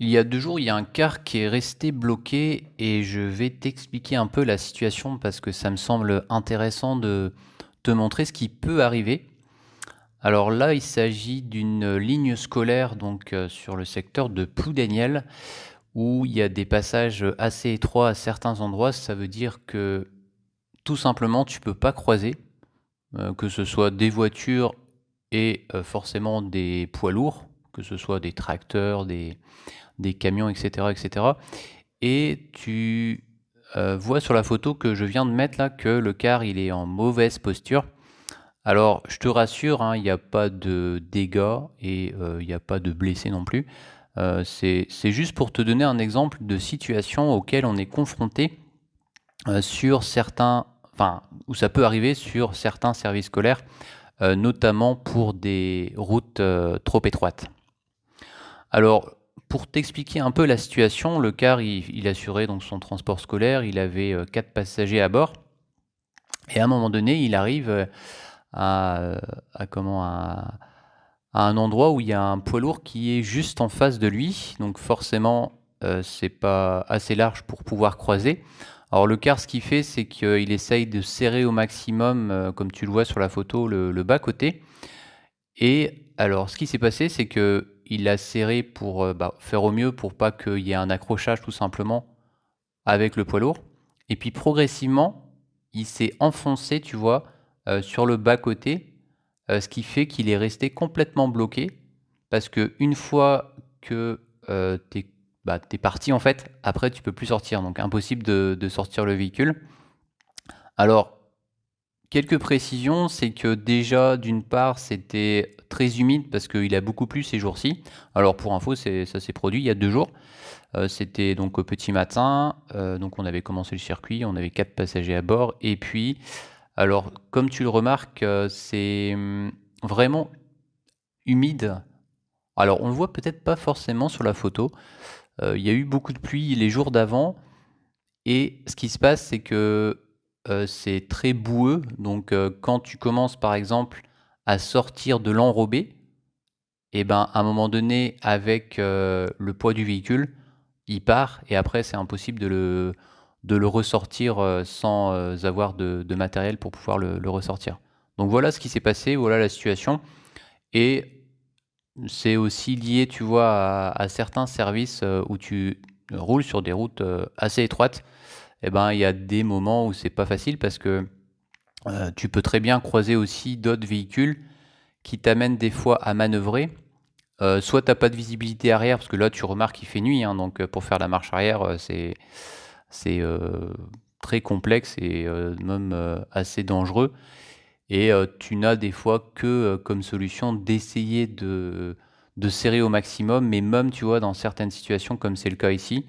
Il y a 2 jours, il y a un car qui est resté bloqué et je vais t'expliquer un peu la situation parce que ça me semble intéressant de te montrer ce qui peut arriver. Alors là, il s'agit d'une ligne scolaire donc sur le secteur de Ploudaniel où il y a des passages assez étroits à certains endroits. Ça veut dire que tout simplement tu peux pas croiser, que ce soit des voitures et forcément des poids lourds, que ce soit des tracteurs, des camions, etc., etc. Et tu vois sur la photo que je viens de mettre là que le car il est en mauvaise posture. Alors je te rassure, hein, il n'y a pas de dégâts et il n'y a pas de blessés non plus. C'est juste pour te donner un exemple de situation auquel on est confronté sur certains, enfin, où ça peut arriver sur certains services scolaires, notamment pour des routes trop étroites. Alors, pour t'expliquer un peu la situation, le car, il assurait donc son transport scolaire, il avait 4 passagers à bord, et à un moment donné, il arrive à, euh, à un endroit où il y a un poids lourd qui est juste en face de lui, donc forcément, c'est pas assez large pour pouvoir croiser. Alors le car, ce qu'il fait, c'est qu'il essaye de serrer au maximum, comme tu le vois sur la photo, le bas-côté. Et alors, ce qui s'est passé, c'est que il a serré pour faire au mieux pour pas qu'il y ait un accrochage tout simplement avec le poids lourd. Et puis progressivement, il s'est enfoncé, tu vois, sur le bas-côté, ce qui fait qu'il est resté complètement bloqué. Parce que une fois que t'es parti, en fait, après, tu peux plus sortir. Donc, impossible de sortir le véhicule. Alors, quelques précisions, c'est que déjà, d'une part, c'était très humide parce qu'il a beaucoup plu ces jours-ci. Alors pour info, ça s'est produit il y a 2 jours. C'était donc au petit matin. Donc on avait commencé le circuit, on avait 4 passagers à bord. Et puis, alors comme tu le remarques, c'est vraiment humide. Alors on le voit peut-être pas forcément sur la photo. Il y a eu beaucoup de pluie les jours d'avant. Et ce qui se passe, c'est que c'est très boueux. Donc, quand tu commences, par exemple, à sortir de l'enrobé, et ben, à un moment donné, avec le poids du véhicule, il part. Et après, c'est impossible de le ressortir sans avoir de matériel pour pouvoir le ressortir. Donc, voilà ce qui s'est passé. Voilà la situation. Et c'est aussi lié, tu vois, à certains services où tu roules sur des routes assez étroites. Eh ben, il y a des moments où c'est pas facile parce que tu peux très bien croiser aussi d'autres véhicules qui t'amènent des fois à manœuvrer. Soit t'as pas de visibilité arrière parce que là tu remarques qu'il fait nuit, hein, donc pour faire la marche arrière, c'est très complexe et même assez dangereux. Et tu n'as des fois que comme solution d'essayer de serrer au maximum, mais même tu vois dans certaines situations comme c'est le cas ici,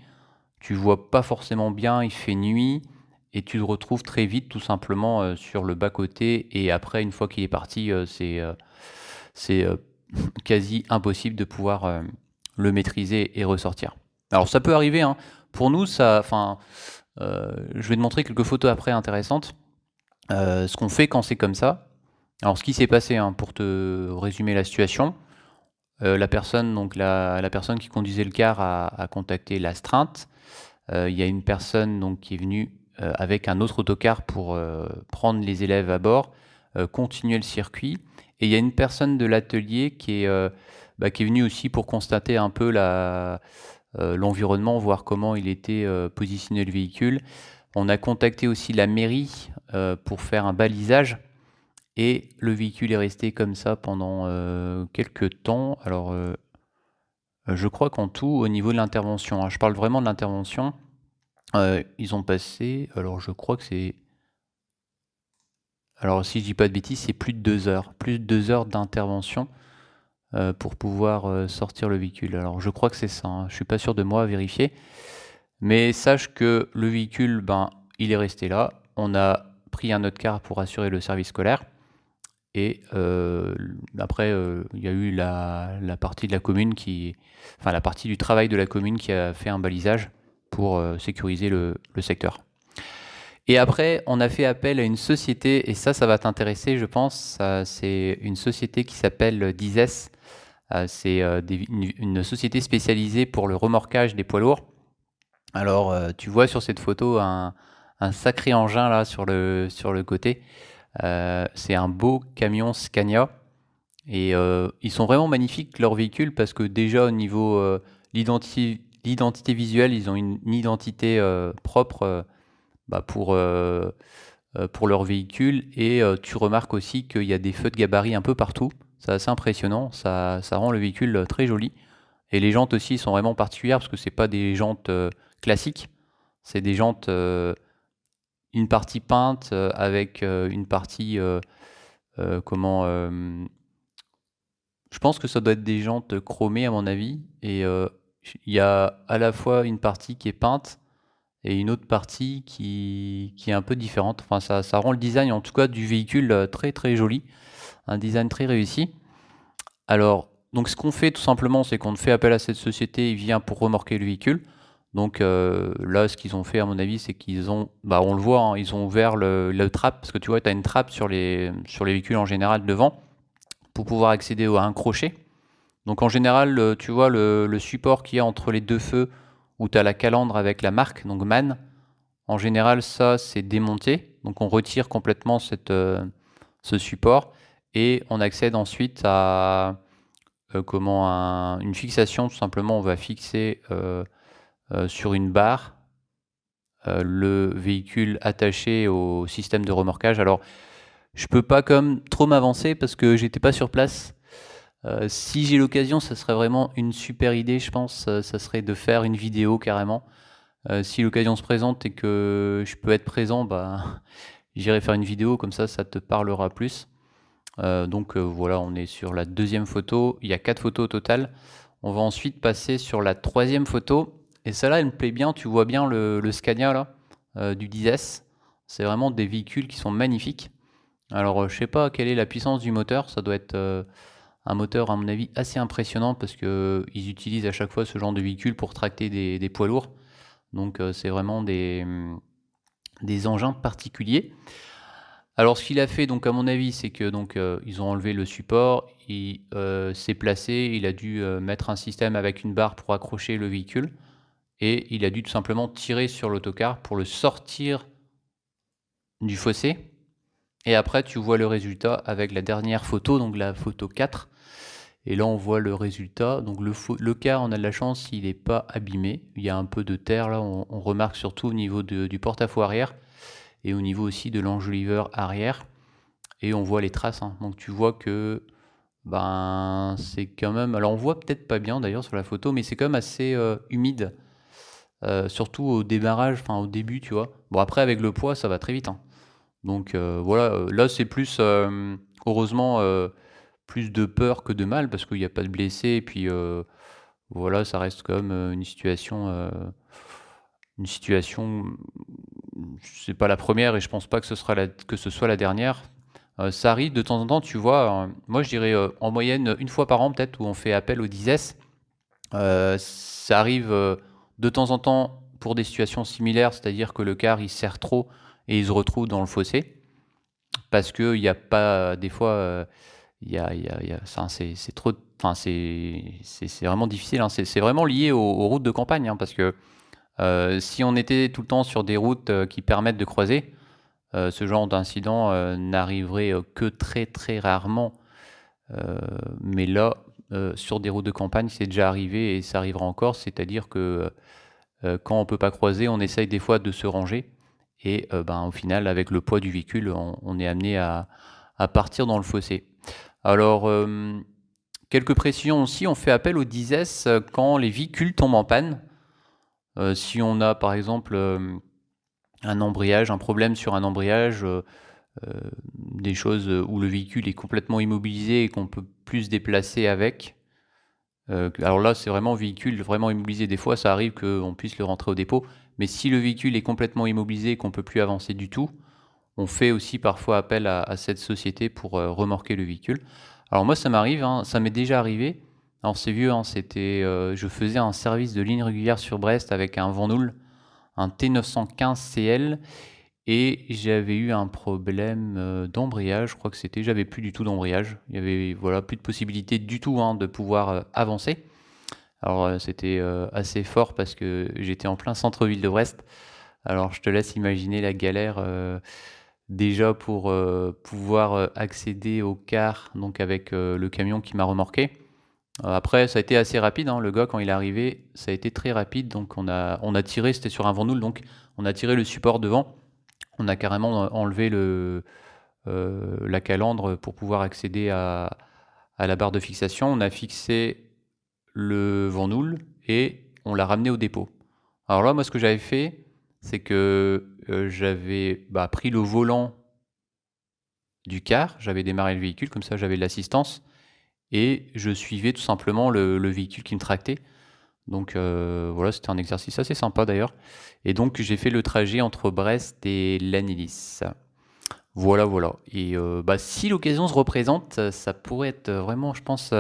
tu vois pas forcément bien, il fait nuit et tu le retrouves très vite tout simplement sur le bas-côté et après une fois qu'il est parti, c'est quasi impossible de pouvoir le maîtriser et ressortir. Alors ça peut arriver, hein. Pour nous, je vais te montrer quelques photos après intéressantes. Ce qu'on fait quand c'est comme ça. Alors ce qui s'est passé, hein, pour te résumer la situation, la personne, donc la personne qui conduisait le car a contacté l'astreinte. Il y a une personne donc qui est venue avec un autre autocar pour prendre les élèves à bord, continuer le circuit. Et il y a une personne de l'atelier qui est venue aussi pour constater un peu l'environnement, voir comment il était positionné le véhicule. On a contacté aussi la mairie pour faire un balisage. Et le véhicule est resté comme ça pendant quelques temps. Alors, je crois qu'en tout, au niveau de l'intervention, hein, je parle vraiment de l'intervention, ils ont passé, alors je crois que c'est, alors si je dis pas de bêtises, c'est plus de 2 heures d'intervention pour pouvoir sortir le véhicule. Alors je crois que c'est ça, hein, je suis pas sûr de moi à vérifier, mais sache que le véhicule, ben, il est resté là. On a pris un autre car pour assurer le service scolaire. Et après, il y a eu la partie de la commune enfin la partie du travail de la commune qui a fait un balisage pour sécuriser le secteur. Et après, on a fait appel à une société, et ça va t'intéresser, je pense. C'est une société qui s'appelle Dizes. C'est une société spécialisée pour le remorquage des poids lourds. Alors, tu vois sur cette photo un sacré engin là sur le côté. C'est un beau camion Scania et ils sont vraiment magnifiques leurs véhicules parce que déjà au niveau l'identité visuelle, ils ont une identité propre bah, pour leur véhicule et tu remarques aussi qu'il y a des feux de gabarit un peu partout. C'est assez impressionnant, ça rend le véhicule très joli. Et les jantes aussi sont vraiment particulières parce que c'est pas des jantes classiques, c'est des jantes une partie peinte avec une partie comment je pense que ça doit être des jantes chromées à mon avis et il y a à la fois une partie qui est peinte et une autre partie qui est un peu différente. Enfin ça rend le design en tout cas du véhicule très très joli, un design très réussi. Alors, donc ce qu'on fait tout simplement, c'est qu'on fait appel à cette société, il vient pour remorquer le véhicule. Donc là, ce qu'ils ont fait, à mon avis, c'est qu'ils ont, bah, on le voit, hein, ils ont ouvert le trap, parce que tu vois, tu as une trappe sur les véhicules en général devant, pour pouvoir accéder à un crochet. Donc en général, tu vois, le support qu'il y a entre les deux feux, où tu as la calandre avec la marque, donc MAN, en général, ça, c'est démonté. Donc on retire complètement ce support, et on accède ensuite à une fixation. Tout simplement, on va fixer sur une barre le véhicule attaché au système de remorquage. Alors, je peux pas comme trop m'avancer parce que j'étais pas sur place. Si j'ai l'occasion, ça serait vraiment une super idée, je pense. Ça serait de faire une vidéo carrément. Si l'occasion se présente et que je peux être présent, bah, j'irai faire une vidéo, comme ça te parlera plus. Donc voilà, on est sur la deuxième photo. Il y a 4 photos au total. On va ensuite passer sur la troisième photo. Et celle-là, elle me plaît bien. Tu vois bien le Scania là, du 10S. C'est vraiment des véhicules qui sont magnifiques. Alors, je sais pas quelle est la puissance du moteur. Ça doit être un moteur, à mon avis, assez impressionnant parce qu'ils utilisent à chaque fois ce genre de véhicule pour tracter des poids lourds. Donc, c'est vraiment des engins particuliers. Alors, ce qu'il a fait, donc à mon avis, c'est que donc ils ont enlevé le support, il s'est placé, il a dû mettre un système avec une barre pour accrocher le véhicule et il a dû tout simplement tirer sur l'autocar pour le sortir du fossé. Et après, tu vois le résultat avec la dernière photo, donc la photo 4. Et là, on voit le résultat. Donc le car, on a de la chance, il n'est pas abîmé. Il y a un peu de terre là, on remarque surtout au niveau du porte-à-faux arrière et au niveau aussi de l'enjoliveur arrière. Et on voit les traces, hein. Donc tu vois que ben c'est quand même. Alors on voit peut-être pas bien d'ailleurs sur la photo, mais c'est quand même assez humide, surtout au démarrage, enfin au début, tu vois. Bon après avec le poids, ça va très vite, hein. Donc voilà, là c'est plus heureusement plus de peur que de mal parce qu'il n'y a pas de blessés et puis voilà, ça reste quand même une situation. C'est pas la première et je pense pas que ce soit la dernière. Ça arrive de temps en temps, tu vois. Moi, je dirais en moyenne une fois par an, peut-être, où on fait appel au 10S. Ça arrive de temps en temps pour des situations similaires, c'est-à-dire que le car il serre trop et il se retrouve dans le fossé parce que il y a pas des fois ça, c'est trop. Enfin, c'est vraiment difficile, hein. C'est vraiment lié aux routes de campagne, hein, parce que si on était tout le temps sur des routes qui permettent de croiser, ce genre d'incident n'arriverait que très très rarement. Mais là, sur des routes de campagne, c'est déjà arrivé et ça arrivera encore. C'est-à-dire que quand on ne peut pas croiser, on essaye des fois de se ranger. Et ben, au final, avec le poids du véhicule, on est amené à partir dans le fossé. Alors, quelques précisions aussi, on fait appel au 10S quand les véhicules tombent en panne. Si on a par exemple un embrayage, un problème sur un embrayage, des choses où le véhicule est complètement immobilisé et qu'on peut plus se déplacer avec. Alors là, c'est vraiment véhicule vraiment immobilisé. Des fois, ça arrive qu'on puisse le rentrer au dépôt. Mais si le véhicule est complètement immobilisé et qu'on ne peut plus avancer du tout, on fait aussi parfois appel à cette société pour remorquer le véhicule. Alors moi, ça m'arrive, hein, ça m'est déjà arrivé. Alors c'est vieux, hein, je faisais un service de ligne régulière sur Brest avec un Van Hool, un T915 CL, et j'avais eu un problème d'embrayage, je crois que j'avais plus du tout d'embrayage. Il y avait voilà, plus de possibilité du tout hein, de pouvoir avancer. Alors c'était assez fort parce que j'étais en plein centre-ville de Brest. Alors je te laisse imaginer la galère déjà pour pouvoir accéder au car, donc avec le camion qui m'a remorqué. Après, ça a été assez rapide, hein. Le gars, quand il est arrivé, ça a été très rapide. Donc on a tiré, c'était sur un vent nul, donc on a tiré le support devant. On a carrément enlevé la calandre pour pouvoir accéder à la barre de fixation. On a fixé le vent nul et on l'a ramené au dépôt. Alors là, moi, ce que j'avais fait, c'est que j'avais pris le volant du car, j'avais démarré le véhicule, comme ça j'avais de l'assistance, et je suivais tout simplement le véhicule qui me tractait. Donc voilà, c'était un exercice assez sympa d'ailleurs. Et donc j'ai fait le trajet entre Brest et Lannilis. Voilà, voilà. Et si l'occasion se représente, ça pourrait être vraiment, je pense,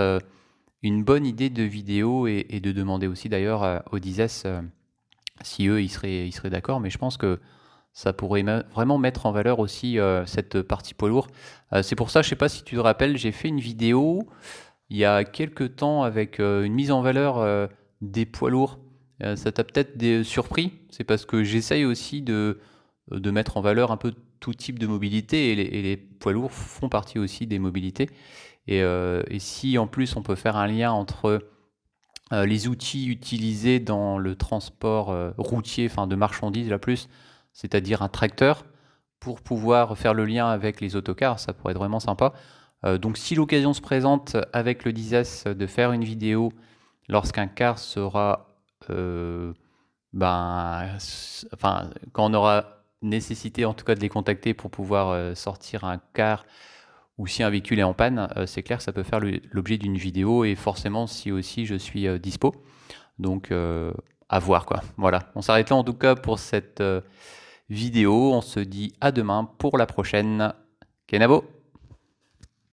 une bonne idée de vidéo et de demander aussi d'ailleurs aux DISES si eux ils seraient d'accord. Mais je pense que ça pourrait vraiment mettre en valeur aussi cette partie poids lourd. C'est pour ça, je sais pas si tu te rappelles, j'ai fait une vidéo il y a quelques temps avec une mise en valeur des poids lourds. Ça t'a peut-être surpris, c'est parce que j'essaye aussi de mettre en valeur un peu tout type de mobilité et les poids lourds font partie aussi des mobilités. Et si en plus on peut faire un lien entre les outils utilisés dans le transport routier, enfin de marchandises la plus, c'est-à-dire un tracteur, pour pouvoir faire le lien avec les autocars, ça pourrait être vraiment sympa. Donc si l'occasion se présente avec le DISES de faire une vidéo lorsqu'un car sera, quand on aura nécessité en tout cas de les contacter pour pouvoir sortir un car, ou si un véhicule est en panne, c'est clair que ça peut faire l'objet d'une vidéo et forcément si aussi je suis dispo. Donc à voir quoi. Voilà, on s'arrête là en tout cas pour cette vidéo. On se dit à demain pour la prochaine. Kenavo!